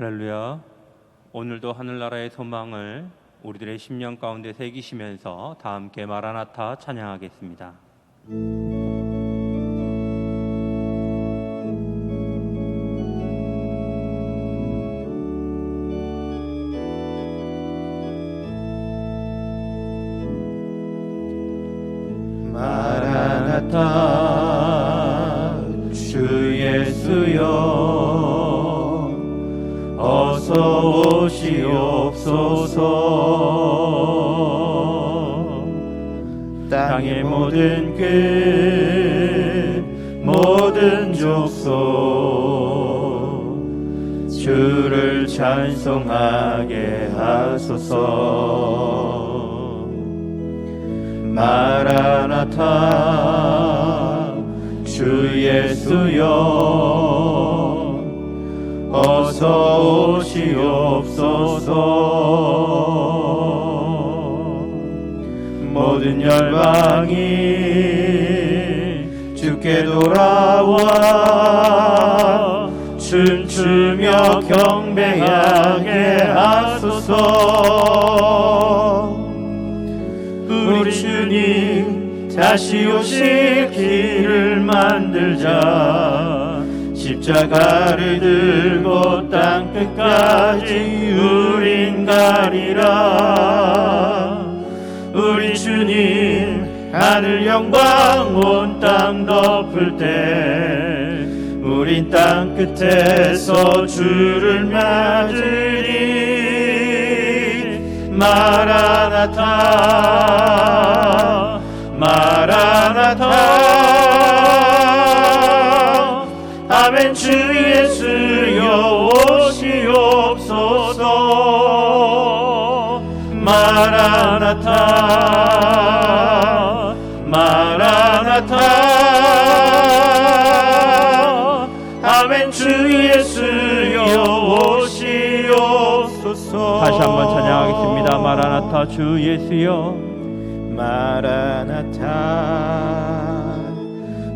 할렐루야. 오늘도 하늘나라의 소망을 우리들의 심령 가운데 새기시면서 다 함께 마라나타 찬양하겠습니다. 마라나타 주 예수여 어서 오시옵소서. 땅의 모든 끝 모든 족속 주를 찬송하게 하소서. 마라나타 주 예수여 어서 오시옵소서. 모든 열방이 주께 돌아와 춤추며 경배하게 하소서. 우리 주님 다시 오실 길을 만들자. 십자가를 들고 땅끝까지 우린 가리라. 우리 주님 하늘 영광 온 땅 덮을 때 우린 땅끝에서 주를 맞으리. 마라나타 마라나타 아멘. 주 예수여 오시옵소서. 마라나타 마라나타 아멘. 주 예수여 오시옵소서. 다시 한번 찬양하겠습니다. 마라나타 주 예수여. 마라나타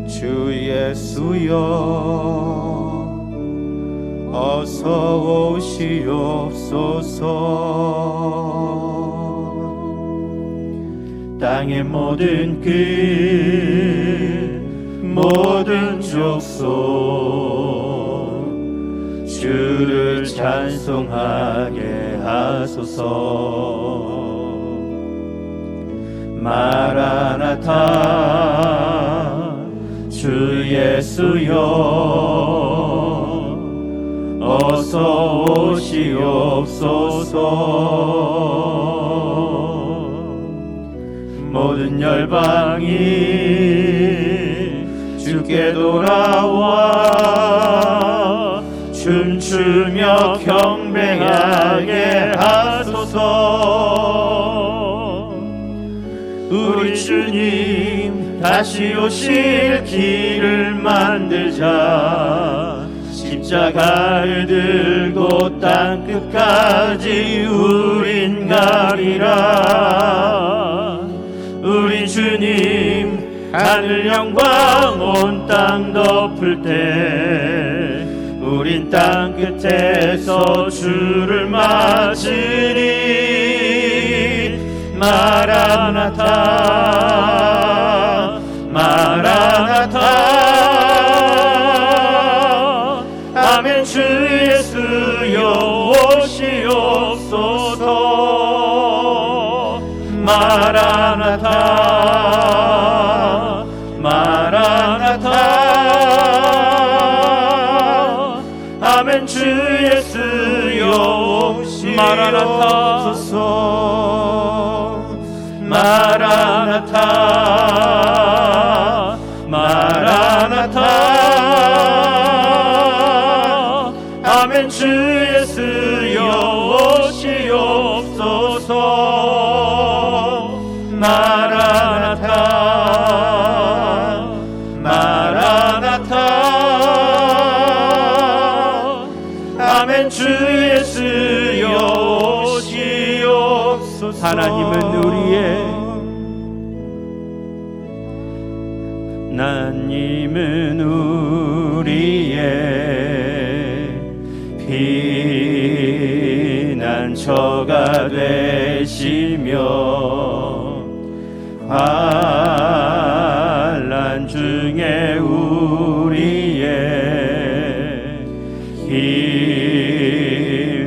주 예수여 어서 오시옵소서. 땅의 모든 끝 모든 족속 주를 찬송하게 하소서. 마라나타 주 예수여 어서 오시옵소서. 모든 열방이 주께 돌아와 춤추며 경배하게 하소서. 우리 주님 다시 오실 길을 만들자. 십자가를 들고 땅끝까지 우린 가리라. 우리 주님 하늘 영광 온 땅 덮을 때 우린 땅끝에서 주를 맞으리. 마라나타 마라나타 아멘. 주 예수여 오시옵소서. 마라나타 마라나타 아멘. 주 예수여 오시옵소서. 마라나타 마라나타 아멘. 주 예수여 오시옵소서. 마라나타 마라나타 아멘. 주 예수여 오시옵소서. 하나님은 우리의 하나님은 우리의 피난처가 되시며 환난 중에 우리의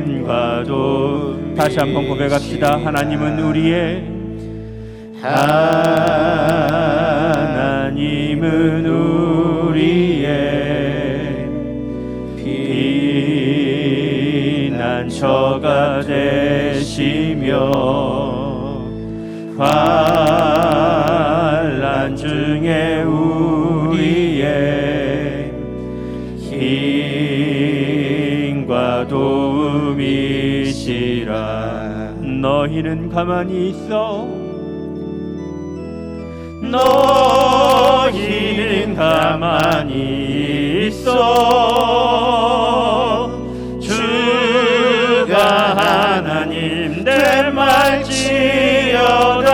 힘과도 다시 한번 고백합시다. 하나님은 우리의 하나님은 우리의 피난처가 되시며 환난 중에 우리의 힘과 도움이시라. 너희는 가만히 있어 너희는 가만히 있어 주가 하나님 될 말지어다.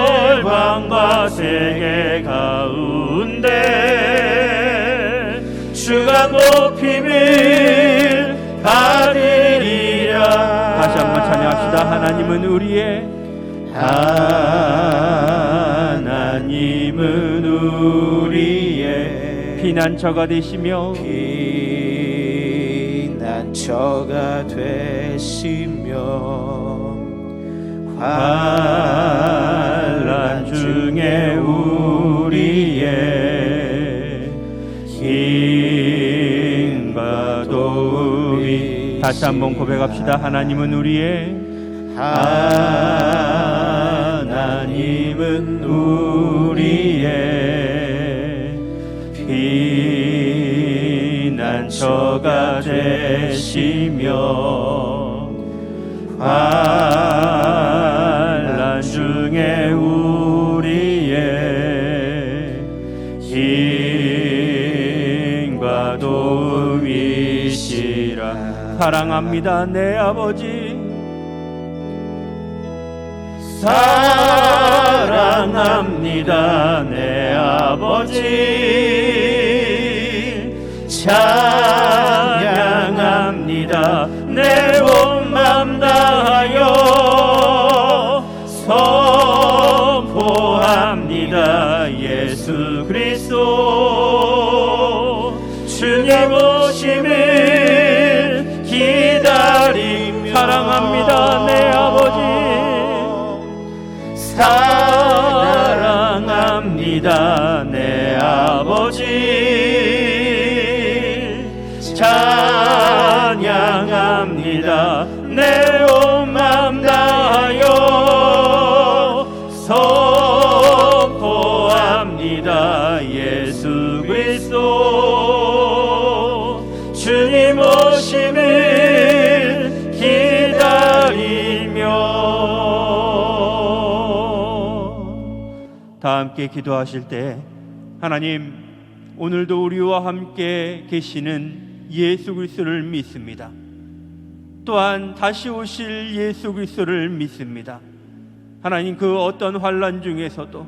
열방과 세계 가운데 주가 높임을 받으리라. 다시 한번 찬양합시다. 하나님은 우리의 하나님은 우리의 피난처가 되시며 피난처가 되시며 환난 중에 우리의 힘과 도움이. 다시 한번 고백합시다. 하나님은 우리의 하나님은 우리의 피난처가 되시며 환난 중에 우리의 힘과 도움이시라. 사랑합니다 내 아버지, 사랑합니다 내 아버지, 찬양합니다 내 온 맘 다하여 선포합니다 예수 그리스도. 주님 오심을 기다리며 사랑합니다 내 아버지, 사랑합니다 내 아버지, 찬양합니다 내 온 맘 다하여 선포합니다 예수 그리스도. 주님 오심을 기다리며. 다 함께 기도하실 때 하나님, 오늘도 우리와 함께 계시는 예수 그리스도를 믿습니다. 또한 다시 오실 예수 그리스도를 믿습니다. 하나님, 그 어떤 환난 중에서도,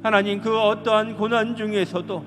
하나님 그 어떠한 고난 중에서도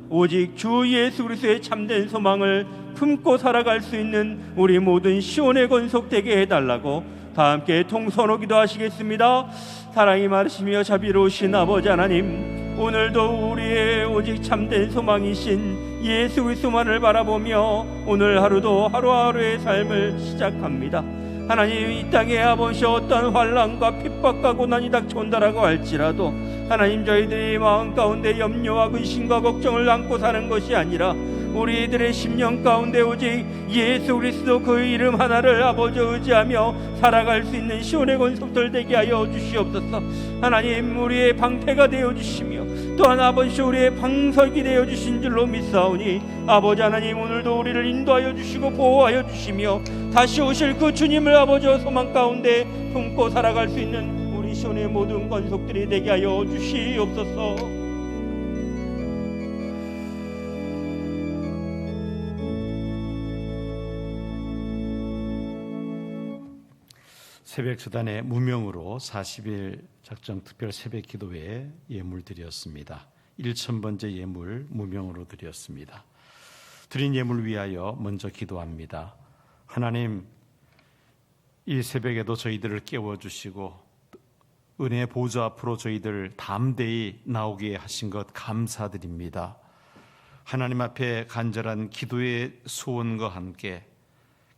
오직 주 예수 그리스도의 참된 소망을 품고 살아갈 수 있는 우리 모든 시온의 권속 되게 해달라고 다 함께 통성으로 기도하시겠습니다. 사랑이 많으시며 자비로우신 아버지 하나님, 오늘도 우리의 오직 참된 소망이신 예수 그리스도만을 바라보며 오늘 하루도 하루하루의 삶을 시작합니다. 하나님, 이 땅에 아버지 어떤 환난과 핍박과 고난이 닥쳐온다라고 할지라도 하나님, 저희들이 마음 가운데 염려와 근심과 걱정을 안고 사는 것이 아니라 우리들의 심령 가운데 오직 예수 그리스도 그 이름 하나를 아버지 의지하며 살아갈 수 있는 시온의 권속들 되게 하여 주시옵소서. 하나님, 우리의 방패가 되어주시며 또한 아버지 우리의 방석이 되어주신 줄로 믿사오니 아버지 하나님, 오늘도 우리를 인도하여 주시고 보호하여 주시며 다시 오실 그 주님을 아버지 소망 가운데 품고 살아갈 수 있는 우리 시온의 모든 권속들이 되게 하여 주시옵소서. 새벽 수단의 무명으로 40일 작정 특별 새벽 기도회에 예물 드렸습니다. 1000번째 예물 무명으로 드렸습니다. 드린 예물 위하여 먼저 기도합니다. 하나님, 이 새벽에도 저희들을 깨워주시고 은혜의 보좌 앞으로 저희들 담대히 나오게 하신 것 감사드립니다. 하나님 앞에 간절한 기도의 소원과 함께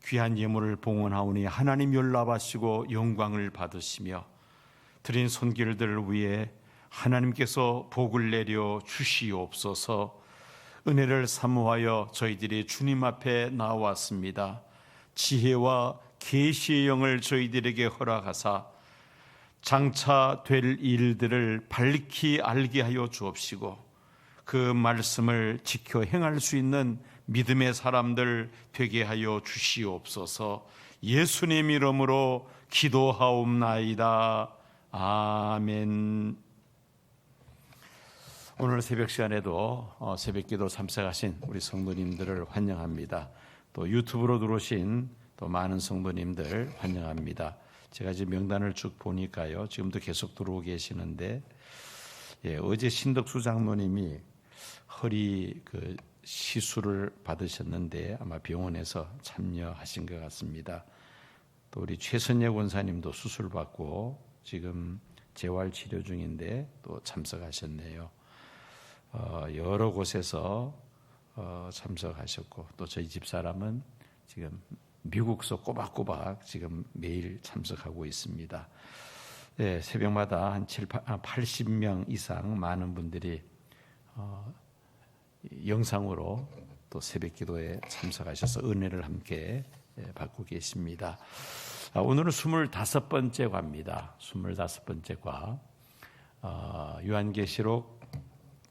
귀한 예물을 봉헌하오니 하나님 연락하시고 영광을 받으시며 드린 손길들을 위해 하나님께서 복을 내려 주시옵소서. 은혜를 사모하여 저희들이 주님 앞에 나왔습니다. 지혜와 계시의 영을 저희들에게 허락하사 장차 될 일들을 밝히 알게 하여 주옵시고 그 말씀을 지켜 행할 수 있는 믿음의 사람들 되게 하여 주시옵소서. 예수님 이름으로 기도하옵나이다. 아멘. 오늘 새벽 시간에도 새벽기도 참석하신 우리 성도님들을 환영합니다. 또 유튜브로 들어오신 또 많은 성도님들 환영합니다. 제가 지금 명단을 쭉 보니까요, 지금도 계속 들어오고 계시는데, 어제 신덕수 장로님이 허리 시술을 받으셨는데 아마 병원에서 참여하신 것 같습니다. 또 우리 최선예 권사님도 수술 받고 지금 재활 치료 중인데 또 참석하셨네요. 여러 곳에서 참석하셨고 또 저희 집사람은 지금 미국서 꼬박꼬박 지금 매일 참석하고 있습니다. 네, 새벽마다 한 80명 이상 많은 분들이 영상으로 또 새벽 기도에 참석하셔서 은혜를 함께 받고 계십니다. 오늘은 25번째 과입니다. 25번째 과. 요한계시록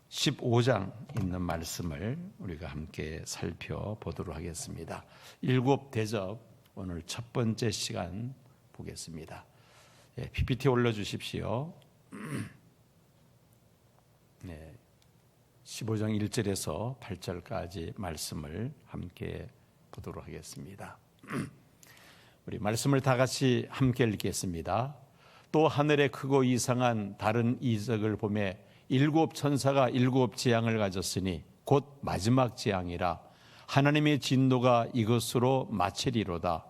15장 있는 말씀을 우리가 함께 살펴보도록 하겠습니다. 일곱 대접, 오늘 첫 번째 시간 보겠습니다. PPT 올려주십시오. 15장 1절에서 8절까지 말씀을 함께 보도록 하겠습니다. 우리 말씀을 다 같이 함께 읽겠습니다. 또 하늘에 크고 이상한 다른 이적을 보매 일곱 천사가 일곱 재앙을 가졌으니 곧 마지막 재앙이라 하나님의 진노가 이것으로 마치리로다.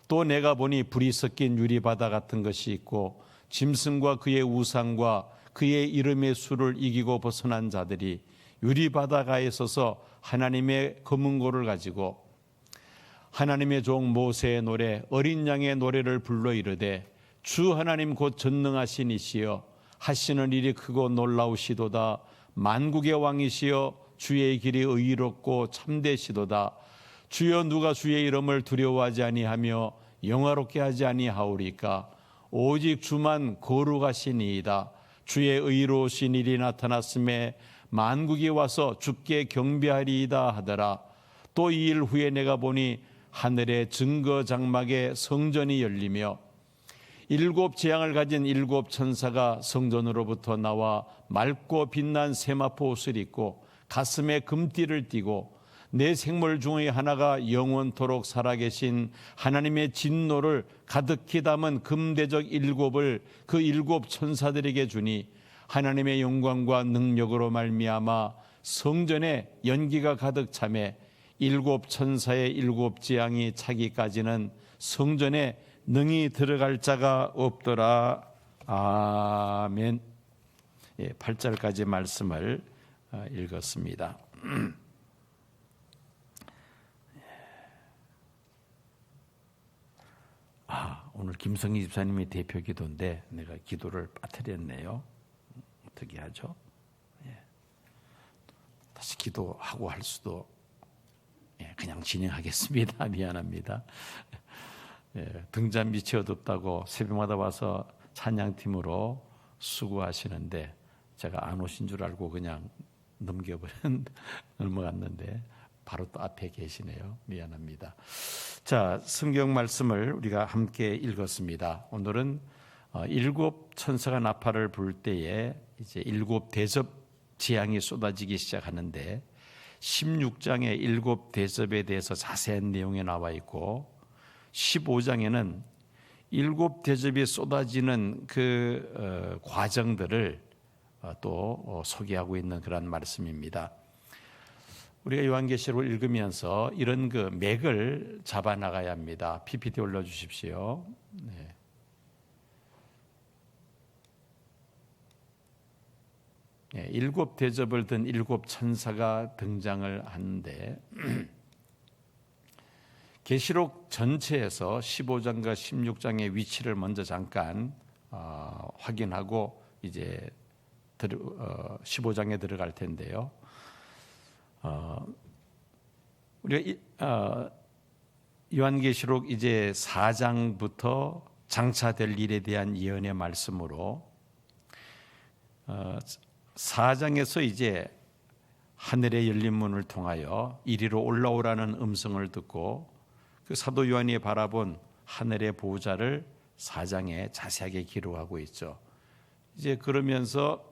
또 내가 보니 불이 섞인 유리바다 같은 것이 있고 짐승과 그의 우상과 그의 이름의 수를 이기고 벗어난 자들이 유리바다가에 서서 하나님의 검은고를 가지고 하나님의 종 모세의 노래 어린 양의 노래를 불러 이르되 주 하나님 곧 전능하신 이시여 하시는 일이 크고 놀라우시도다. 만국의 왕이시여 주의 길이 의롭고 참되시도다. 주여 누가 주의 이름을 두려워하지 아니하며 영화롭게 하지 아니하오리까. 오직 주만 거룩하시니이다. 주의 의로우신 일이 나타났음에 만국이 와서 주께 경배하리이다 하더라. 또 이 일 후에 내가 보니 하늘의 증거 장막에 성전이 열리며 일곱 재앙을 가진 일곱 천사가 성전으로부터 나와 맑고 빛난 세마포 옷을 입고 가슴에 금띠를 띠고 내 생물 중의 하나가 영원토록 살아계신 하나님의 진노를 가득히 담은 금대적 일곱을 그 일곱 천사들에게 주니 하나님의 영광과 능력으로 말미암아 성전에 연기가 가득 차매 일곱 천사의 일곱 재앙이 차기까지는 성전에 능히 들어갈 자가 없더라. 아멘. 8절까지 말씀을 읽었습니다. 오늘 김성희 집사님이 대표 기도인데 내가 기도를 빠뜨렸네요. 어떻게 하죠? 다시 기도하고 할 수도 그냥 진행하겠습니다. 미안합니다. 등잔 밑이 어둡다고 새벽마다 와서 찬양팀으로 수고하시는데 제가 안 오신 줄 알고 그냥 넘어갔는데 바로 또 앞에 계시네요. 미안합니다. 자, 성경 말씀을 우리가 함께 읽었습니다. 오늘은 일곱 천사가 나팔을 불 때에 이제 일곱 대접 재앙이 쏟아지기 시작하는데 16장에 일곱 대접에 대해서 자세한 내용이 나와 있고 15장에는 일곱 대접이 쏟아지는 그 과정들을 또 소개하고 있는 그런 말씀입니다. 우리가 요한계시록을 읽으면서 이런 그 맥을 잡아 나가야 합니다. PPT 올려주십시오. 네. 네, 7 대접을 든 7 천사가 등장을 하는데 계시록 전체에서 15장과 16장의 위치를 먼저 잠깐 확인하고 이제 15장에 들어갈 텐데요. 우리가 요한계시록 이제 4장부터 장차될 일에 대한 예언의 말씀으로 4장에서 이제 하늘의 열린 문을 통하여 이리로 올라오라는 음성을 듣고 그 사도 요한이 바라본 하늘의 보호자를 4장에 자세하게 기록하고 있죠. 이제 그러면서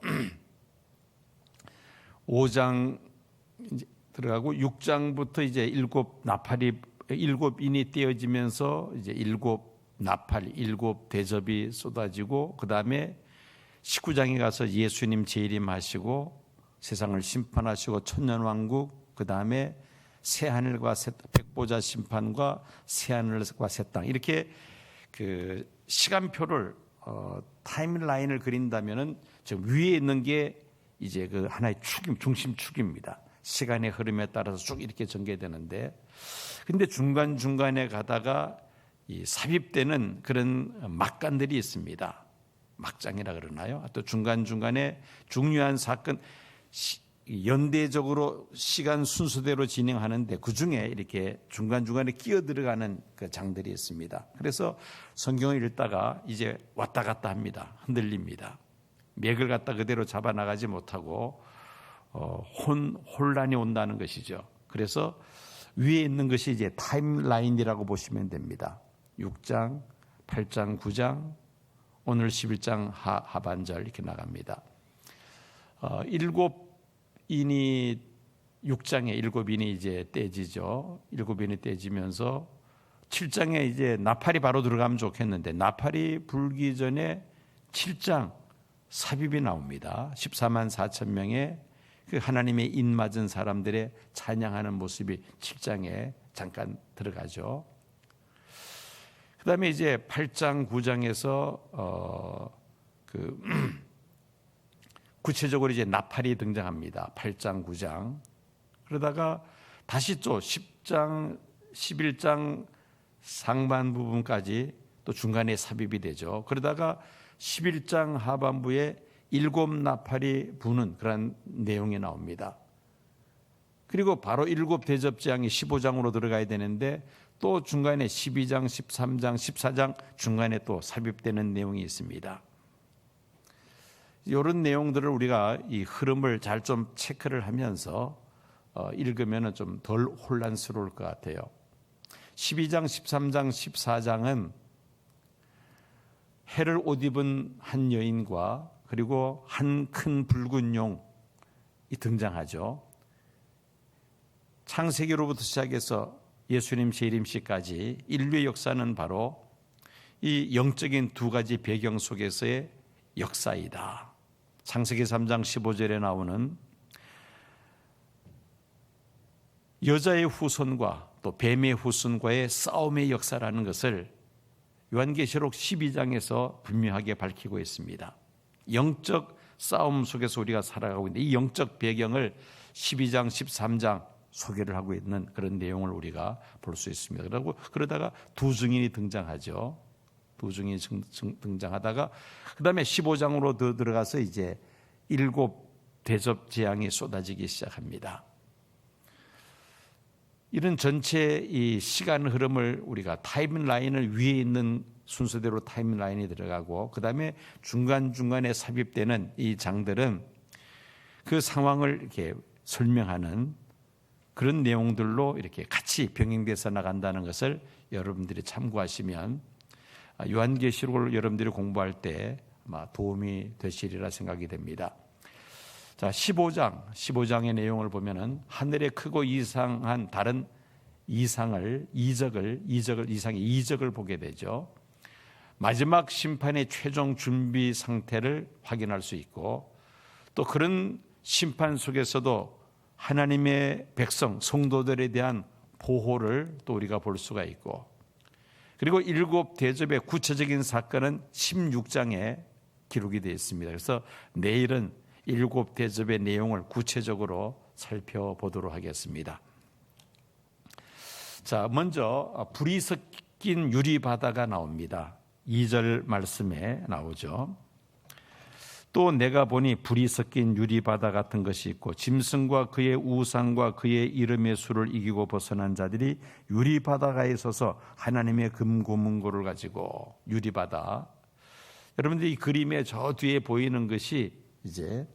5장 이제 들어가고 6장부터 이제 7인이 떼어지면서 이제 7 나팔, 7 대접이 쏟아지고 그 다음에 19장에 가서 예수님 재림하시고 세상을 심판하시고 천년왕국, 그 다음에 새하늘과 백보자 심판과 새하늘과 새 땅, 이렇게 그 시간표를 타임라인을 그린다면은 저 위에 있는 게 이제 그 하나의 축임, 중심축입니다. 시간의 흐름에 따라서 쭉 이렇게 전개되는데, 근데 중간중간에 가다가 이 삽입되는 그런 막간들이 있습니다. 막장이라 그러나요? 또 중간중간에 중요한 사건, 연대적으로 시간 순서대로 진행하는데 그 중에 이렇게 중간중간에 끼어 들어가는 그 장들이 있습니다. 그래서 성경을 읽다가 이제 왔다 갔다 합니다. 흔들립니다. 맥을 갖다 그대로 잡아 나가지 못하고 혼란이 온다는 것이죠. 그래서 위에 있는 것이 이제 타임라인이라고 보시면 됩니다. 6장, 8장, 9장, 오늘 11장 하반절 이렇게 나갑니다. 7인이 6장에 7인이 이제 떼지죠. 7인이 떼지면서 7장에 이제 나팔이 바로 들어가면 좋겠는데 나팔이 불기 전에 7장 삽입이 나옵니다. 14만 4천 명의 그 하나님의 인맞은 사람들의 찬양하는 모습이 7장에 잠깐 들어가죠. 그 다음에 이제 8장, 9장에서 구체적으로 이제 나팔이 등장합니다. 8장, 9장. 그러다가 다시 또 10장, 11장 상반 부분까지 또 중간에 삽입이 되죠. 그러다가 11장 하반부에 7 나팔이 부는 그런 내용이 나옵니다. 그리고 바로 7 대접장이 15장으로 들어가야 되는데 또 중간에 12장, 13장, 14장 중간에 또 삽입되는 내용이 있습니다. 이런 내용들을 우리가 이 흐름을 잘 좀 체크를 하면서 읽으면 좀 덜 혼란스러울 것 같아요. 12장, 13장, 14장은 해를 옷 입은 한 여인과 그리고 한 큰 붉은 용이 등장하죠. 창세기로부터 시작해서 예수님 재림시까지 인류의 역사는 바로 이 영적인 두 가지 배경 속에서의 역사이다. 창세기 3장 15절에 나오는 여자의 후손과 또 뱀의 후손과의 싸움의 역사라는 것을 요한계시록 12장에서 분명하게 밝히고 있습니다. 영적 싸움 속에서 우리가 살아가고 있는데 이 영적 배경을 12장, 13장 소개를 하고 있는 그런 내용을 우리가 볼 수 있습니다. 그러다가 두 증인이 등장하죠. 두 증인이 등장하다가 그 다음에 15장으로 더 들어가서 이제 7 대접 재앙이 쏟아지기 시작합니다. 이런 전체 이 시간 흐름을 우리가 타임라인을 위에 있는 순서대로 타임라인이 들어가고 그 다음에 중간중간에 삽입되는 이 장들은 그 상황을 이렇게 설명하는 그런 내용들로 이렇게 같이 병행돼서 나간다는 것을 여러분들이 참고하시면 요한계시록을 여러분들이 공부할 때 아마 도움이 되시리라 생각이 됩니다. 자, 15장의 내용을 보면은 하늘에 크고 이상한 다른 이상의 이적을 보게 되죠. 마지막 심판의 최종 준비 상태를 확인할 수 있고 또 그런 심판 속에서도 하나님의 백성, 성도들에 대한 보호를 또 우리가 볼 수가 있고, 그리고 일곱 대접의 구체적인 사건은 16장에 기록이 되어 있습니다. 그래서 내일은 일곱 대접의 내용을 구체적으로 살펴보도록 하겠습니다. 자, 먼저 불이 섞인 유리바다가 나옵니다. 2절 말씀에 나오죠. 또 내가 보니 불이 섞인 유리바다 같은 것이 있고 짐승과 그의 우상과 그의 이름의 수를 이기고 벗어난 자들이 유리바다가에 서서 하나님의 금고문고를 가지고, 유리바다, 여러분들 이 그림의 저 뒤에 보이는 것이 이제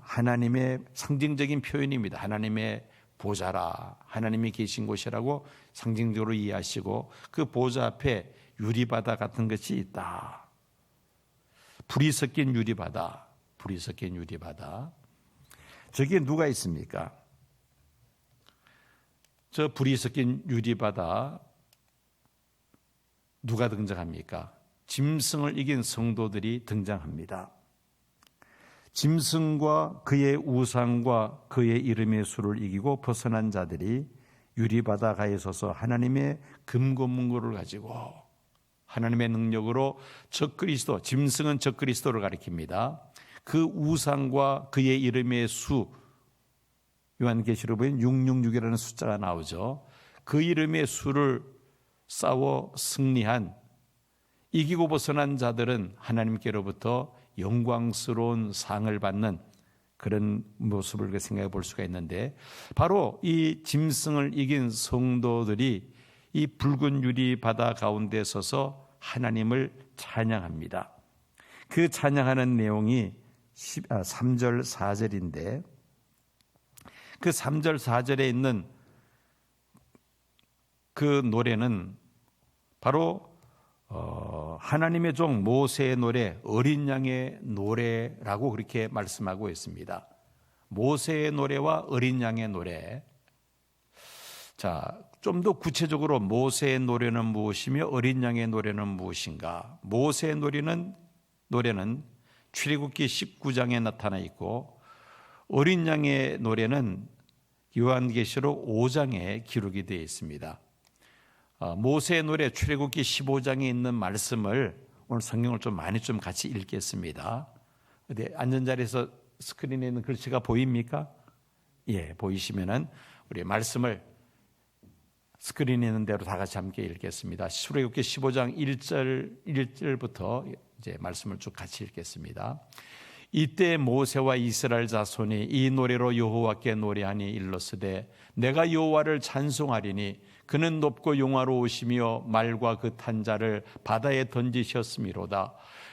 하나님의 상징적인 표현입니다. 하나님의 보좌라, 하나님이 계신 곳이라고 상징적으로 이해하시고, 그 보좌 앞에 유리바다 같은 것이 있다. 불이 섞인 유리바다, 불이 섞인 유리바다. 저기에 누가 있습니까? 저 불이 섞인 유리바다 누가 등장합니까? 짐승을 이긴 성도들이 등장합니다. 짐승과 그의 우상과 그의 이름의 수를 이기고 벗어난 자들이 유리바다가에 서서 하나님의 금고문고를 가지고, 하나님의 능력으로 적그리스도, 짐승은 적그리스도를 가리킵니다. 그 우상과 그의 이름의 수, 요한계시록 보면 666이라는 숫자가 나오죠. 그 이름의 수를 싸워 승리한, 이기고 벗어난 자들은 하나님께로부터 영광스러운 상을 받는 그런 모습을 생각해 볼 수가 있는데, 바로 이 짐승을 이긴 성도들이 이 붉은 유리 바다 가운데 서서 하나님을 찬양합니다. 그 찬양하는 내용이 3절 4절인데, 그 3절 4절에 있는 그 노래는 바로 하나님의 종 모세의 노래, 어린 양의 노래라고 그렇게 말씀하고 있습니다. 모세의 노래와 어린 양의 노래. 자, 좀 더 구체적으로 모세의 노래는 무엇이며 어린 양의 노래는 무엇인가? 모세의 노래는 출애굽기 19장에 나타나 있고, 어린 양의 노래는 요한계시록 5장에 기록이 되어 있습니다. 모세의 노래 출애굽기 15장에 있는 말씀을 오늘 성경을 좀 많이 좀 같이 읽겠습니다. 앉은 자리에서 스크린에 있는 글씨가 보입니까? 예, 보이시면은 우리 말씀을 스크린에 있는 대로 다 같이 함께 읽겠습니다. 출애굽기 15장 1절부터 이제 말씀을 쭉 같이 읽겠습니다. 이때 모세와 이스라엘 자손이 이 노래로 여호와께 노래하니 일렀으되 내가 여호와를 찬송하리니 그는 높고 용화로우시며 말과 그 탄 자를 바다에 던지셨음이로다.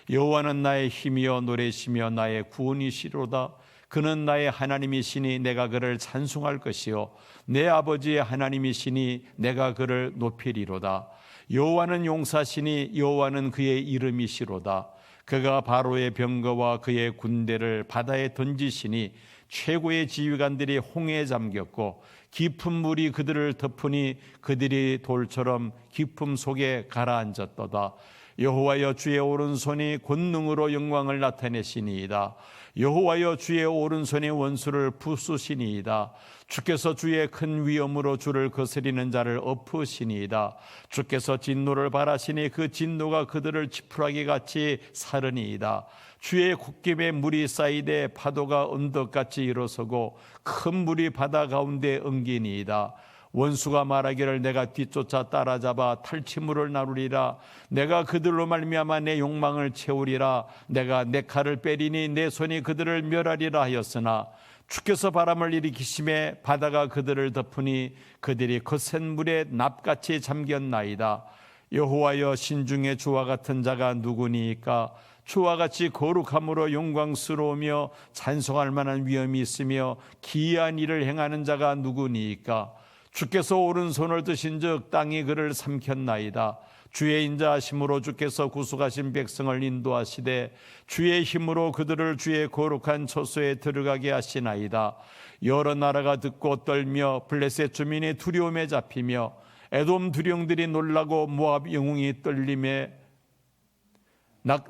여호와는 나의 힘이여 노래시며 나의 구원이시로다. 그는 나의 하나님이시니 내가 그를 찬송할 것이요 내 아버지의 하나님이시니 내가 그를 높이리로다. 여호와는 용사시니 여호와는 그의 이름이시로다. 그가 바로의 병거와 그의 군대를 바다에 던지시니 최고의 지휘관들이 홍해에 잠겼고 깊은 물이 그들을 덮으니 그들이 돌처럼 깊음 속에 가라앉았도다. 여호와여 주의 오른손이 권능으로 영광을 나타내시니이다. 여호와여 주의 오른손이 원수를 부수시니이다. 주께서 주의 큰 위엄으로 주를 거스리는 자를 엎으시니이다. 주께서 진노를 발하시니 그 진노가 그들을 지푸라기 같이 사르니이다. 주의 콧김에 물이 쌓이되 파도가 언덕같이 일어서고 큰 물이 바다 가운데 엉기니이다. 원수가 말하기를 내가 뒤쫓아 따라잡아 탈취물을 나누리라. 내가 그들로 말미암아 내 욕망을 채우리라. 내가 내 칼을 빼리니 내 손이 그들을 멸하리라 하였으나 주께서 바람을 일으키심에 바다가 그들을 덮으니 그들이 거센 물에 납같이 잠겼나이다. 여호와여 신중에 주와 같은 자가 누구니이까? 주와 같이 거룩함으로 영광스러우며 찬송할 만한 위엄이 있으며 기이한 일을 행하는 자가 누구니이까? 주께서 오른손을 드신즉 땅이 그를 삼켰나이다. 주의 인자하심으로 주께서 구속하신 백성을 인도하시되 주의 힘으로 그들을 주의 거룩한 처소에 들어가게 하시나이다. 여러 나라가 듣고 떨며 블레셋 주민이 두려움에 잡히며 에돔 두령들이 놀라고 모압 영웅이 떨림에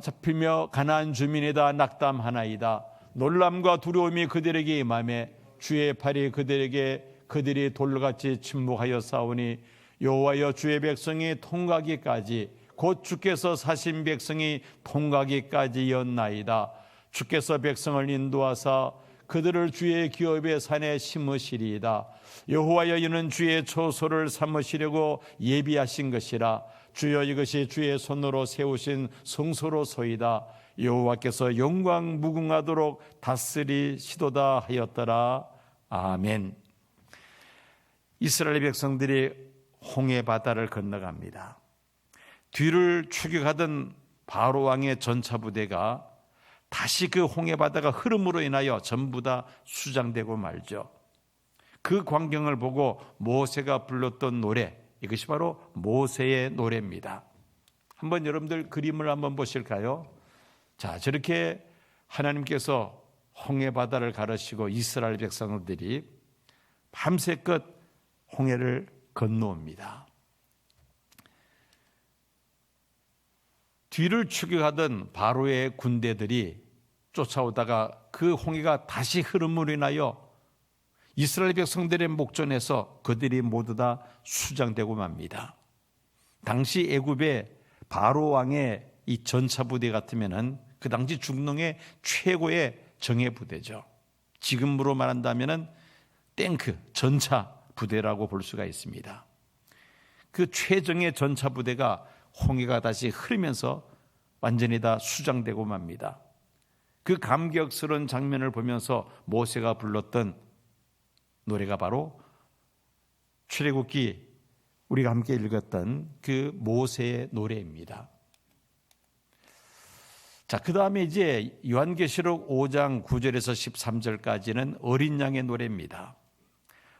잡히며 가나안 주민이 다 낙담하나이다. 놀람과 두려움이 그들에게 임하매 주의 팔이 그들이 돌같이 침묵하여 싸우니 여호와여 주의 백성이 통과하기까지 곧 주께서 사신 백성이 통과하기까지였나이다. 주께서 백성을 인도하사 그들을 주의 기업의 산에 심으시리이다. 여호와여 이는 주의 초소를 삼으시려고 예비하신 것이라. 주여 이것이 주의 손으로 세우신 성소로소이다. 여호와께서 영광 무궁하도록 다스리시도다 하였더라. 아멘. 이스라엘 백성들이 홍해 바다를 건너갑니다. 뒤를 추격하던 바로 왕의 전차 부대가 다시 그 홍해 바다가 흐름으로 인하여 전부 다 수장되고 말죠. 그 광경을 보고 모세가 불렀던 노래, 이것이 바로 모세의 노래입니다. 한번 여러분들 그림을 한번 보실까요? 자, 저렇게 하나님께서 홍해 바다를 가르시고 이스라엘 백성들이 밤새껏 홍해를 건너옵니다. 뒤를 추격하던 바로의 군대들이 쫓아오다가 그 홍해가 다시 흐름으로 인하여 이스라엘 백성들의 목전에서 그들이 모두 다 수장되고 맙니다. 당시 애굽의 바로 왕의 이 전차 부대 같으면은 그 당시 중동의 최고의 정예 부대죠. 지금으로 말한다면은 탱크 전차 부대라고 볼 수가 있습니다. 그 최정예 전차 부대가 홍해가 다시 흐르면서 완전히 다 수장되고 맙니다. 그 감격스러운 장면을 보면서 모세가 불렀던 노래가 바로 출애굽기 우리가 함께 읽었던 그 모세의 노래입니다. 자, 그 다음에 이제 요한계시록 5장 9절에서 13절까지는 어린 양의 노래입니다.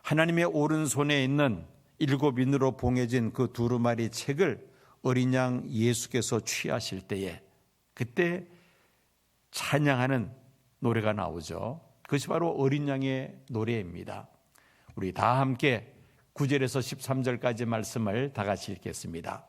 하나님의 오른손에 있는 7인으로 봉해진 그 두루마리 책을 어린 양 예수께서 취하실 때에 그때 찬양하는 노래가 나오죠. 그것이 바로 어린 양의 노래입니다. 우리 다 함께 9절에서 13절까지 말씀을 다 같이 읽겠습니다.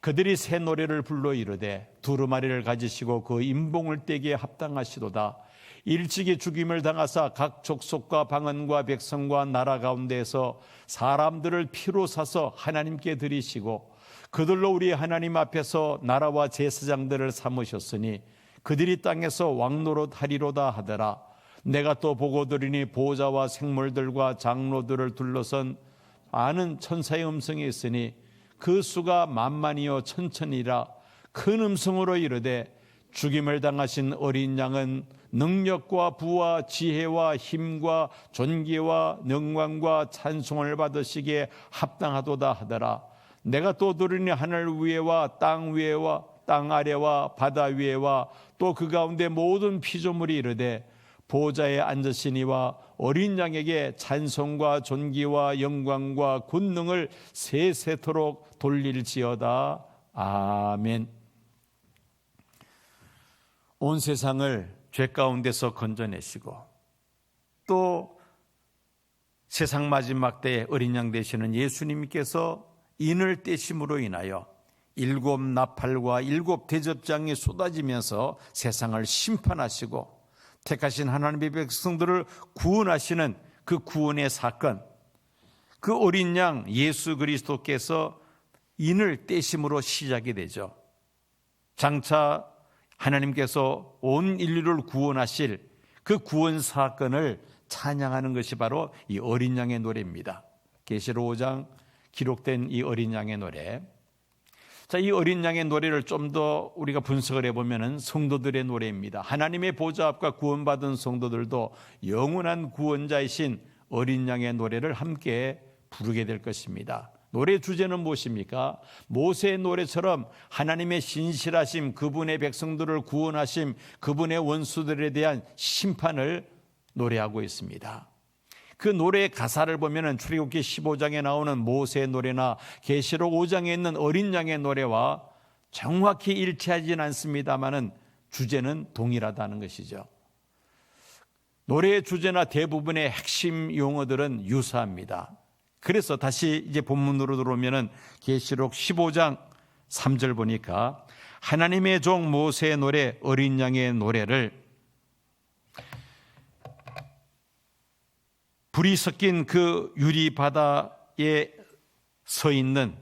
그들이 새 노래를 불러 이르되 두루마리를 가지시고 그 임봉을 떼기에 합당하시도다. 일찍이 죽임을 당하사 각 족속과 방언과 백성과 나라 가운데에서 사람들을 피로 사서 하나님께 드리시고 그들로 우리 하나님 앞에서 나라와 제사장들을 삼으셨으니 그들이 땅에서 왕노릇 하리로다 하더라. 내가 또 보고 들으니 보호자와 생물들과 장로들을 둘러선 아는 천사의 음성이 있으니 그 수가 만만이요 천천이라. 큰 음성으로 이르되 죽임을 당하신 어린 양은 능력과 부와 지혜와 힘과 존귀와 영광과 찬송을 받으시기에 합당하도다 하더라. 내가 또 들으니 하늘 위에와 땅 위에와 땅 아래와 바다 위에와 또 그 가운데 모든 피조물이 이르되 보호자에 앉으시니와 어린 양에게 찬송과 존귀와 영광과 권능을 세세토록 돌릴지어다. 아멘. 온 세상을 죄 가운데서 건져내시고 또 세상 마지막 때에 어린 양 되시는 예수님께서 인을 떼심으로 인하여 7 나팔과 7 대접장이 쏟아지면서 세상을 심판하시고 택하신 하나님의 백성들을 구원하시는 그 구원의 사건, 그 어린 양 예수 그리스도께서 인을 떼심으로 시작이 되죠. 장차 하나님께서 온 인류를 구원하실 그 구원 사건을 찬양하는 것이 바로 이 어린 양의 노래입니다. 계시록 5장 기록된 이 어린 양의 노래. 자, 이 어린 양의 노래를 좀 더 우리가 분석을 해보면 성도들의 노래입니다. 하나님의 보좌 앞과 구원받은 성도들도 영원한 구원자이신 어린 양의 노래를 함께 부르게 될 것입니다. 노래 주제는 무엇입니까? 모세의 노래처럼 하나님의 신실하심, 그분의 백성들을 구원하심, 그분의 원수들에 대한 심판을 노래하고 있습니다. 그 노래의 가사를 보면 출애굽기 15장에 나오는 모세의 노래나 계시록 5장에 있는 어린 양의 노래와 정확히 일치하지는 않습니다만은 주제는 동일하다는 것이죠. 노래의 주제나 대부분의 핵심 용어들은 유사합니다. 그래서 다시 이제 본문으로 들어오면은 계시록 15장 3절 보니까 하나님의 종 모세의 노래, 어린 양의 노래를 불이 섞인 그 유리 바다에 서 있는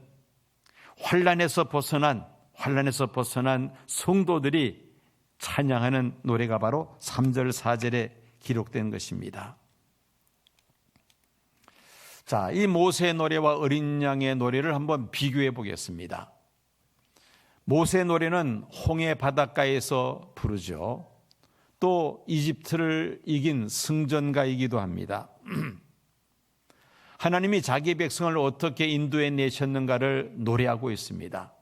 환란에서 벗어난 성도들이 찬양하는 노래가 바로 3절 4절에 기록된 것입니다. 자, 이 모세의 노래와 어린 양의 노래를 한번 비교해 보겠습니다. 모세의 노래는 홍해 바닷가에서 부르죠. 또 이집트를 이긴 승전가이기도 합니다. 하나님이 자기 백성을 어떻게 인도해 내셨는가를 노래하고 있습니다.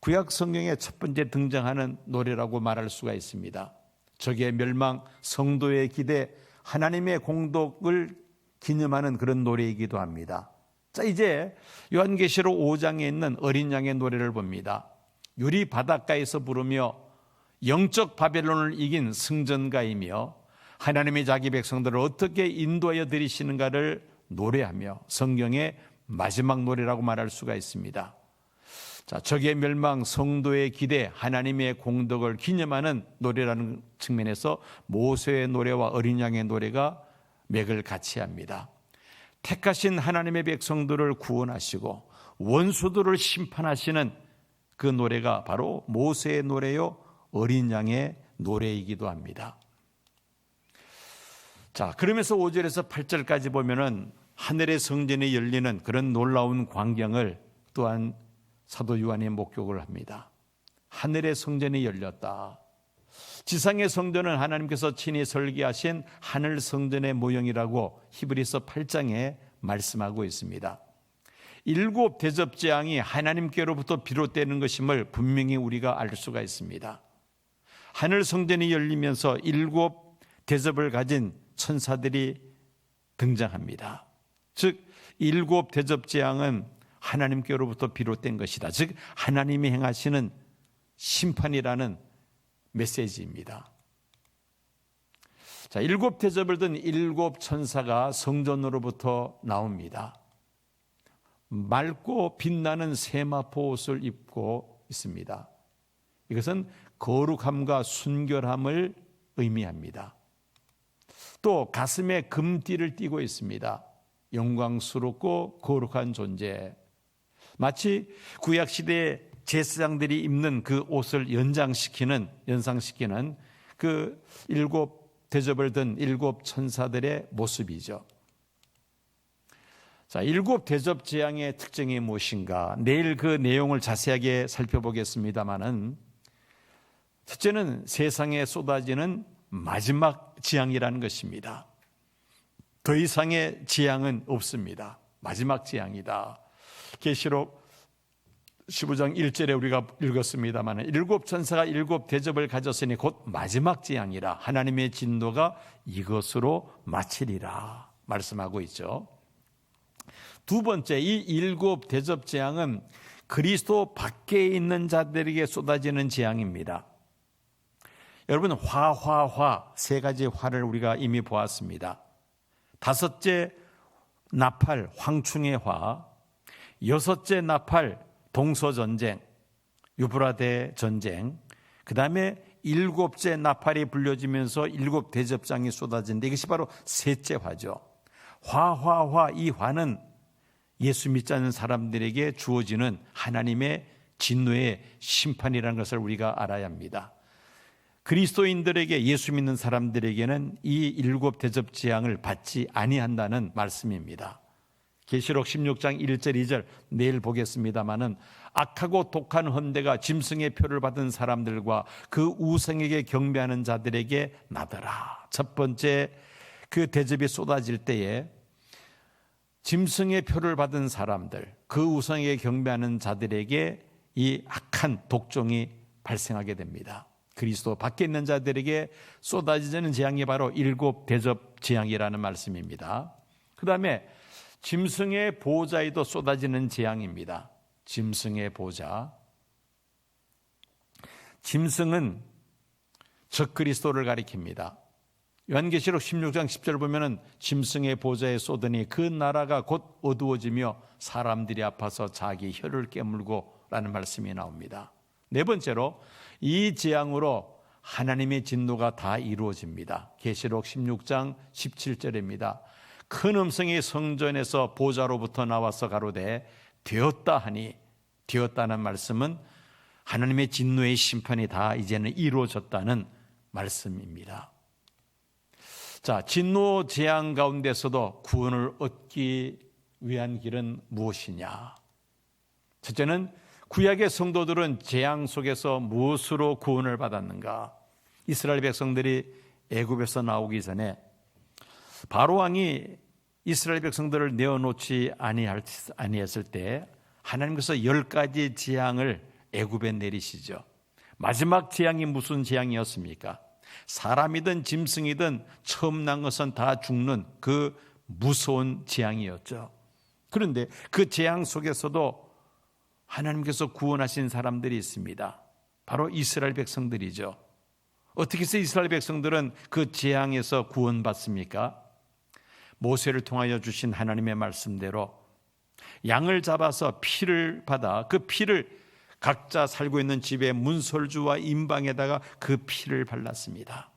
구약 성경의 첫 번째 등장하는 노래라고 말할 수가 있습니다. 적의 멸망, 성도의 기대, 하나님의 공덕을 기념하는 그런 노래이기도 합니다. 자, 이제 요한계시록 5장에 있는 어린 양의 노래를 봅니다. 유리 바닷가에서 부르며 영적 바벨론을 이긴 승전가이며 하나님이 자기 백성들을 어떻게 인도하여 들이시는가를 노래하며 성경의 마지막 노래라고 말할 수가 있습니다. 자, 적의 멸망, 성도의 기대, 하나님의 공덕을 기념하는 노래라는 측면에서 모세의 노래와 어린 양의 노래가 맥을 같이 합니다. 택하신 하나님의 백성들을 구원하시고 원수들을 심판하시는 그 노래가 바로 모세의 노래요, 어린 양의 노래이기도 합니다. 자, 그러면서 5절에서 8절까지 보면은 하늘의 성전이 열리는 그런 놀라운 광경을 또한 사도 요한이 목격을 합니다. 하늘의 성전이 열렸다. 지상의 성전은 하나님께서 친히 설계하신 하늘 성전의 모형이라고 히브리서 8장에 말씀하고 있습니다. 7 대접재앙이 하나님께로부터 비롯되는 것임을 분명히 우리가 알 수가 있습니다. 하늘 성전이 열리면서 7 대접을 가진 천사들이 등장합니다. 즉 7 대접재앙은 하나님께로부터 비롯된 것이다. 즉 하나님이 행하시는 심판이라는 메시지입니다. 자, 7 대접을 든 7 천사가 성전으로부터 나옵니다. 맑고 빛나는 세마포 옷을 입고 있습니다. 이것은 거룩함과 순결함을 의미합니다. 또 가슴에 금띠를 띠고 있습니다. 영광스럽고 거룩한 존재. 마치 구약시대의 제사장들이 입는 그 옷을 연상시키는 그 7 대접을 든 7 천사들의 모습이죠. 자, 7 대접 재앙의 특징이 무엇인가? 내일 그 내용을 자세하게 살펴보겠습니다만은, 첫째는 세상에 쏟아지는 마지막 재앙이라는 것입니다. 더 이상의 재앙은 없습니다. 마지막 재앙이다. 계시록 15장 1절에 우리가 읽었습니다만 7 천사가 7 대접을 가졌으니 곧 마지막 재앙이라. 하나님의 진노가 이것으로 마치리라 말씀하고 있죠. 두 번째, 이 7 대접 재앙은 그리스도 밖에 있는 자들에게 쏟아지는 재앙입니다. 여러분, 화 세 가지 화를 우리가 이미 보았습니다. 다섯째 나팔, 황충의 화. 여섯째 나팔, 동서전쟁, 유브라데 전쟁. 그 다음에 7째 나팔이 불려지면서 7 대접장이 쏟아진다. 이것이 바로 셋째 화죠. 이 화는 예수 믿지 않는 사람들에게 주어지는 하나님의 진노의 심판이라는 것을 우리가 알아야 합니다. 그리스도인들에게, 예수 믿는 사람들에게는 이 7 대접 재앙을 받지 아니한다는 말씀입니다. 계시록 16장 1절 2절 내일 보겠습니다마는 악하고 독한 헌대가 짐승의 표를 받은 사람들과 그 우상에게 경배하는 자들에게 나더라. 첫 번째 그 대접이 쏟아질 때에 짐승의 표를 받은 사람들, 그 우상에게 경배하는 자들에게 이 악한 독종이 발생하게 됩니다. 그리스도 밖에 있는 자들에게 쏟아지는 재앙이 바로 7 대접 재앙이라는 말씀입니다. 그 다음에 짐승의 보호자에도 쏟아지는 재앙입니다. 짐승의 보호자. 짐승은 적그리스도를 가리킵니다. 요한계시록 16장 10절 보면은 짐승의 보호자에 쏟으니 그 나라가 곧 어두워지며 사람들이 아파서 자기 혀를 깨물고 라는 말씀이 나옵니다. 네 번째로 이 재앙으로 하나님의 진노가 다 이루어집니다. 계시록 16장 17절입니다. 큰 음성이 성전에서 보좌로부터 나와서 가로되 되었다 하니, 되었다는 말씀은 하나님의 진노의 심판이 다 이제는 이루어졌다는 말씀입니다. 자, 진노 재앙 가운데서도 구원을 얻기 위한 길은 무엇이냐? 첫째는 구약의 성도들은 재앙 속에서 무엇으로 구원을 받았는가? 이스라엘 백성들이 애굽에서 나오기 전에 바로 왕이 이스라엘 백성들을 내어놓지 아니했을 때 하나님께서 10가지 재앙을 애굽에 내리시죠. 마지막 재앙이 무슨 재앙이었습니까? 사람이든 짐승이든 처음 난 것은 다 죽는 그 무서운 재앙이었죠. 그런데 그 재앙 속에서도 하나님께서 구원하신 사람들이 있습니다. 바로 이스라엘 백성들이죠. 어떻게 해서 이스라엘 백성들은 그 재앙에서 구원받습니까? 모세를 통하여 주신 하나님의 말씀대로 양을 잡아서 피를 받아 그 피를 각자 살고 있는 집의 문설주와 임방에다가 그 피를 발랐습니다.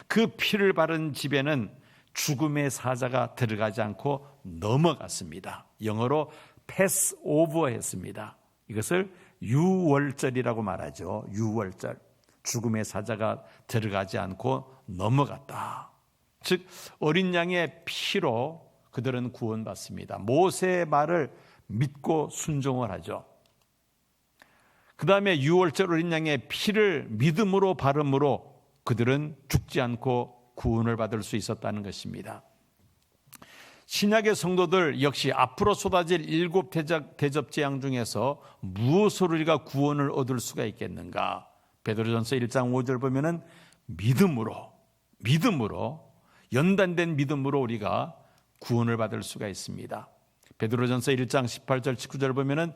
그 피를 바른 집에는 죽음의 사자가 들어가지 않고 넘어갔습니다. 영어로 패스 오버 했습니다. 이것을 유월절이라고 말하죠. 유월절. 죽음의 사자가 들어가지 않고 넘어갔다. 즉 어린 양의 피로 그들은 구원받습니다. 모세의 말을 믿고 순종을 하죠. 그 다음에 유월절 어린 양의 피를 믿음으로 바름으로 그들은 죽지 않고 구원을 받을 수 있었다는 것입니다. 신약의 성도들 역시 앞으로 쏟아질 7 대접 재앙 중에서 무엇으로 우리가 구원을 얻을 수가 있겠는가? 베드로전서 1장 5절 보면은 믿음으로 연단된 믿음으로 우리가 구원을 받을 수가 있습니다. 베드로전서 1장 18절 19절 보면은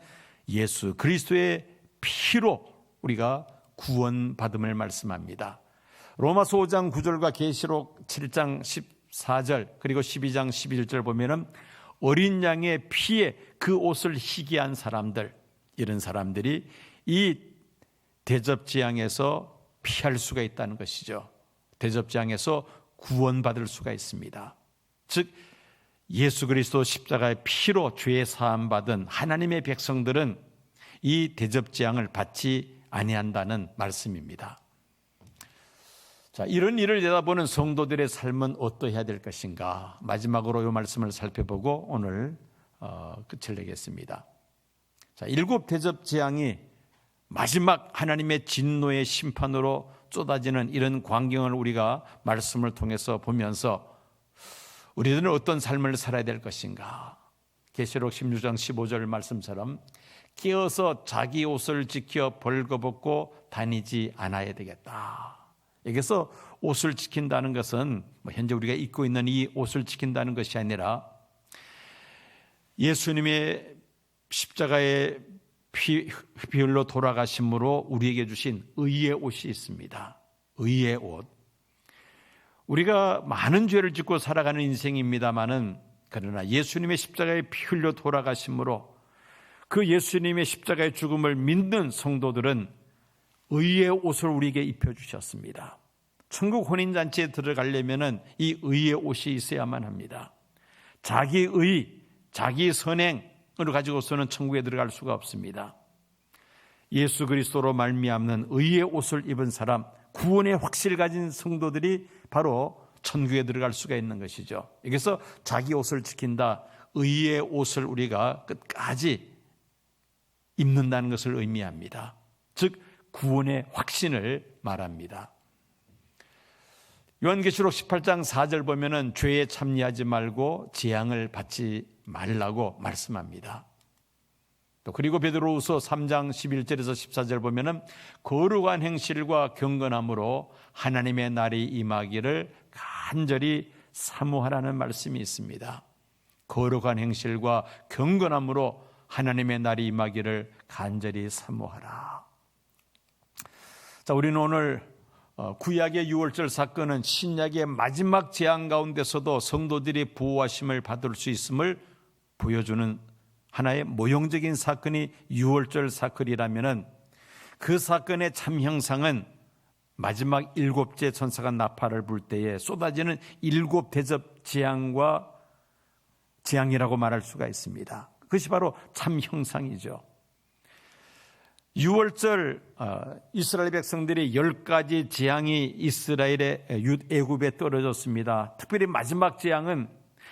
예수 그리스도의 피로 우리가 구원받음을 말씀합니다. 로마서 5장 9절과 계시록 7장 14절 그리고 12장 11절 보면은 어린 양의 피에 그 옷을 희게 한 사람들, 이런 사람들이 이 대접재앙에서 피할 수가 있다는 것이죠. 대접재앙에서 구원받을 수가 있습니다. 즉 예수 그리스도 십자가의 피로 죄 사함 받은 하나님의 백성들은 이 대접재앙을 받지 아니한다는 말씀입니다. 자, 이런 일을 내다보는 성도들의 삶은 어떠해야 될 것인가? 마지막으로 이 말씀을 살펴보고 오늘 끝을 내겠습니다. 자, 7 대접재앙이 마지막 하나님의 진노의 심판으로 쏟아지는 이런 광경을 우리가 말씀을 통해서 보면서 우리들은 어떤 삶을 살아야 될 것인가? 계시록 16장 15절 말씀처럼 깨어서 자기 옷을 지켜 벌거벗고 다니지 않아야 되겠다. 여기서 옷을 지킨다는 것은 현재 우리가 입고 있는 이 옷을 지킨다는 것이 아니라 예수님의 십자가의 피 흘러 돌아가심으로 우리에게 주신 의의 옷이 있습니다. 의의 옷. 우리가 많은 죄를 짓고 살아가는 인생입니다마는 그러나 예수님의 십자가에 피 흘려 돌아가심으로 그 예수님의 십자가의 죽음을 믿는 성도들은 의의 옷을 우리에게 입혀주셨습니다. 천국 혼인잔치에 들어가려면 이 의의 옷이 있어야만 합니다. 자기 의, 자기 선행으로 가지고서는 천국에 들어갈 수가 없습니다. 예수 그리스도로 말미암는 의의 옷을 입은 사람, 구원의 확신을 가진 성도들이 바로 천국에 들어갈 수가 있는 것이죠. 여기서 자기 옷을 지킨다, 의의 옷을 우리가 끝까지 입는다는 것을 의미합니다. 즉 구원의 확신을 말합니다. 요한계시록 18장 4절 보면은 죄에 참여하지 말고 재앙을 받지 말라고 말씀합니다. 또 그리고 베드로후서 3장 11절에서 14절 보면은 거룩한 행실과 경건함으로 하나님의 날이 임하기를 간절히 사모하라는 말씀이 있습니다. 거룩한 행실과 경건함으로 하나님의 날이 임하기를 간절히 사모하라. 자, 우리는 오늘 구약의 유월절 사건은 신약의 마지막 재앙 가운데서도 성도들이 보호하심을 받을 수 있음을 보여주는 하나의 모형적인 사건이 유월절 사건이라면은 그 사건의 참 형상은 마지막 일곱째 천사가 나팔을 불 때에 쏟아지는 일곱 대접 재앙이라고 말할 수가 있습니다. 그것이 바로 참 형상이죠. 6월절 이스라엘 백성들이 10가지 재앙이 이스라엘의 애굽에 떨어졌습니다. 특별히 마지막 재앙은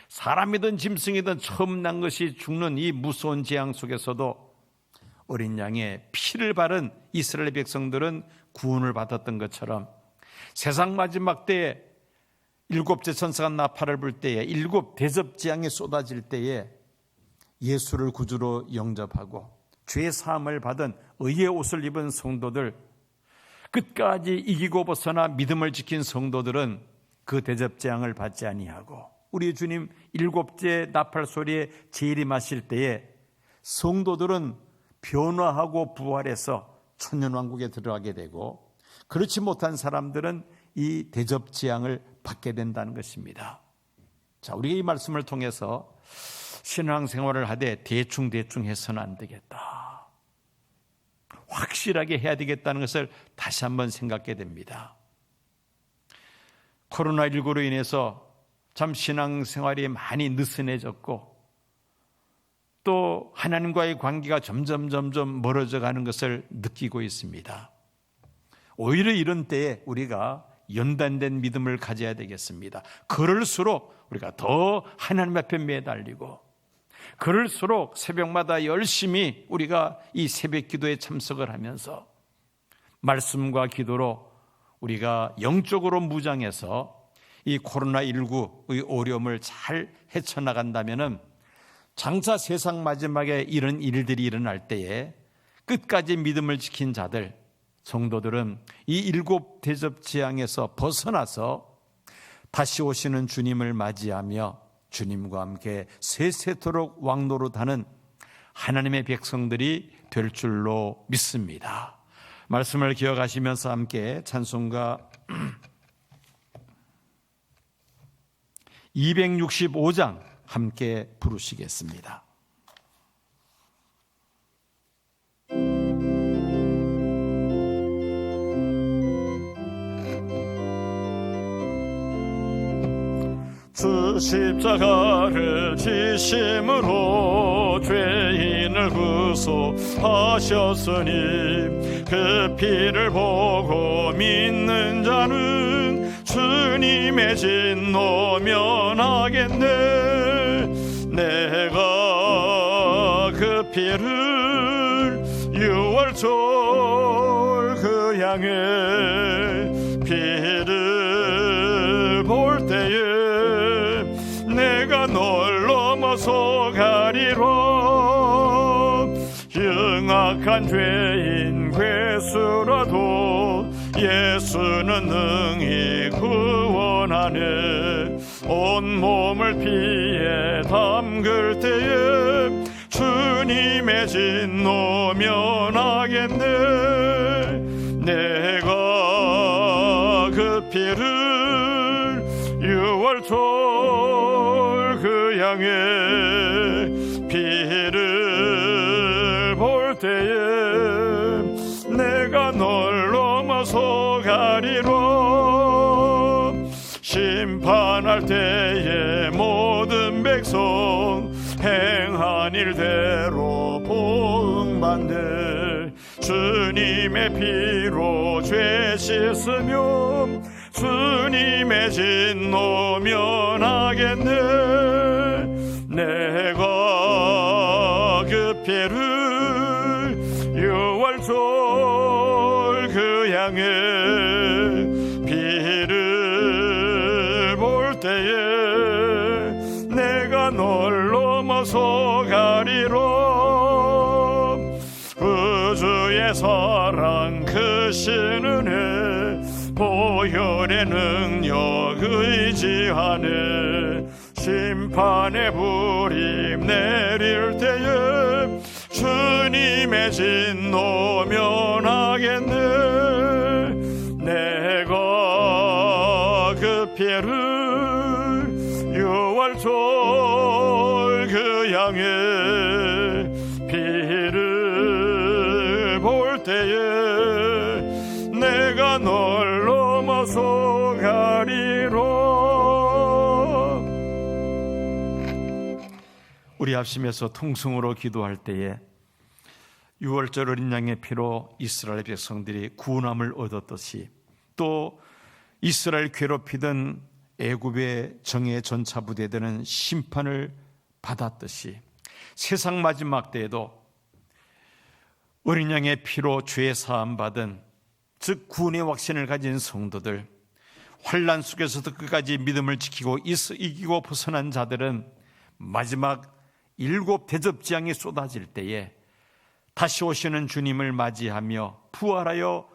사람이든 짐승이든 처음 난 것이 죽는 이 무서운 재앙 속에서도 어린 양의 피를 바른 이스라엘 백성들은 구원을 받았던 것처럼 세상 마지막 때에 일곱째 천사가 나팔을 불 때에 일곱 대접 재앙이 쏟아질 때에 예수를 구주로 영접하고 죄 사함을 받은 의의 옷을 입은 성도들, 끝까지 이기고 벗어나 믿음을 지킨 성도들은 그 대접 재앙을 받지 아니하고 우리 주님 일곱째 나팔 소리에 재림하실 때에 성도들은 변화하고 부활해서 천년왕국에 들어가게 되고, 그렇지 못한 사람들은 이 대접 재앙을 받게 된다는 것입니다. 자, 우리가 이 말씀을 통해서 신앙생활을 하되 대충 해서는 안 되겠다, 확실하게 해야 되겠다는 것을 다시 한번 생각하게 됩니다. 코로나19로 인해서 참 신앙생활이 많이 느슨해졌고 또 하나님과의 관계가 점점 멀어져 가는 것을 느끼고 있습니다. 오히려 이런 때에 우리가 연단된 믿음을 가져야 되겠습니다. 그럴수록 우리가 더 하나님 앞에 매달리고, 그럴수록 새벽마다 열심히 우리가 이 새벽 기도에 참석을 하면서 말씀과 기도로 우리가 영적으로 무장해서 이 코로나19의 어려움을 잘 헤쳐나간다면은 장차 세상 마지막에 이런 일들이 일어날 때에 끝까지 믿음을 지킨 자들, 성도들은 이 일곱 대접 재앙에서 벗어나서 다시 오시는 주님을 맞이하며 주님과 함께 세세토록 왕노릇하는 하나님의 백성들이 될 줄로 믿습니다. 말씀을 기억하시면서 함께 찬송가 265장 함께 부르시겠습니다. 주 십자가를 지심으로 죄인을 구속하셨으니 그 피를 보고 믿는 자는 주님의 진노 면하겠네. 내가 그 피를 6월절 그 양의 피를 볼 때에 내가 널 넘어서 가리라. 영악한 죄인 괴수라도 예수는 능히 구원하네. 온몸을 피에 담글 때에 주님의 진노 면하겠네. 내가 그 피를 6월절 그 양의 피를 볼 때에 내가 널 넘어서 가리라. 심판할 때에 모든 백성 행한 일대로 보응받네. 주님의 피로 죄 씻으며 주님의 진노 면하겠네. 내가 그 피를 6월절 그 양의 피를 볼 때에 내가 널 넘어서 가리라. 우주의 사랑 크신 은혜 보혈의 능력 의지하네. 심판의 불임 내릴 때에 주님의 진노 면하겠네. 내가 그 피를 6월절 그 양의 피를 볼 때에 내가 널 우리 합심해서 통성으로 기도할 때에 6월절 어린 양의 피로 이스라엘 백성들이 구원함을 얻었듯이, 또 이스라엘 괴롭히던 애굽의 정예 전차 부대들은 심판을 받았듯이, 세상 마지막 때에도 어린 양의 피로 죄 사함 받은, 즉 구원의 확신을 가진 성도들, 환난 속에서도 끝까지 믿음을 지키고 이기고 벗어난 자들은 마지막 7 대접장이 쏟아질 때에 다시 오시는 주님을 맞이하며 부활하여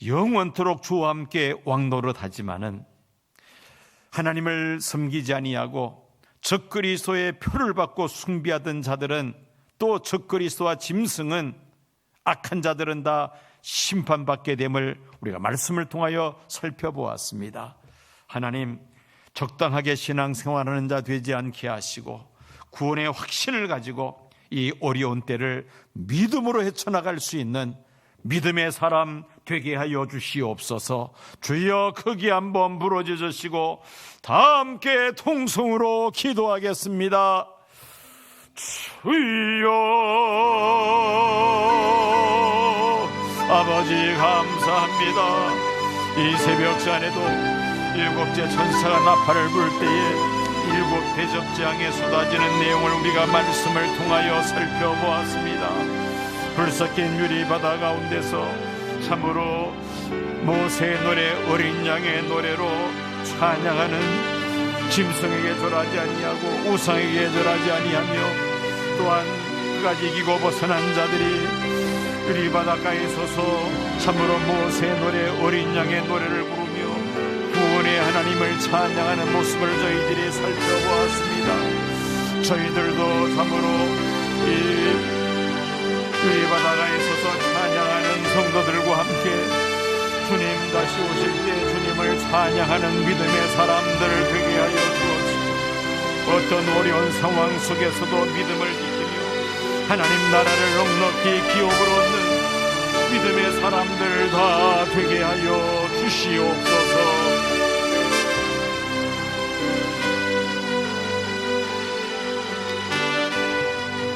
영원토록 주와 함께 왕노릇하지만은, 하나님을 섬기지 아니하고 적그리스도의 표를 받고 숭배하던 자들은, 또 적그리스도와 짐승은, 악한 자들은 다 심판받게 됨을 우리가 말씀을 통하여 살펴보았습니다. 하나님, 적당하게 신앙생활하는 자 되지 않게 하시고 구원의 확신을 가지고 이 어려운 때를 믿음으로 헤쳐나갈 수 있는 믿음의 사람 되게 하여 주시옵소서. 주여, 크게 한번 부르짖으시고 다 함께 통성으로 기도하겠습니다. 주여, 아버지 감사합니다. 이 새벽 시간에도 7째 천사가 나팔을 불 때에 7 대접장에 쏟아지는 내용을 우리가 말씀을 통하여 살펴보았습니다. 불섞인 유리 바다 가운데서 참으로 모세의 노래, 어린 양의 노래로 찬양하는, 짐승에게 절하지 아니하고 우상에게 절하지 아니하며, 또한 그까지 이기고 벗어난 자들이 유리 바닷가에 서서 참으로 모세의 노래, 어린 양의 노래를 부르며 구원의 하나님을 찬양하는 모습을 저희들이 살펴보았습니다. 저희들도 참으로 이 유리 바닷가에 서서 찬양하는 성도들과 함께 주님 다시 오실 때 주님을 찬양하는 믿음의 사람들 되게 하여 주옵시고, 어떤 어려운 상황 속에서도 믿음을 지키며 하나님 나라를 넉넉히 기업으로 얻는 믿음의 사람들 다 되게 하여 주시옵소서.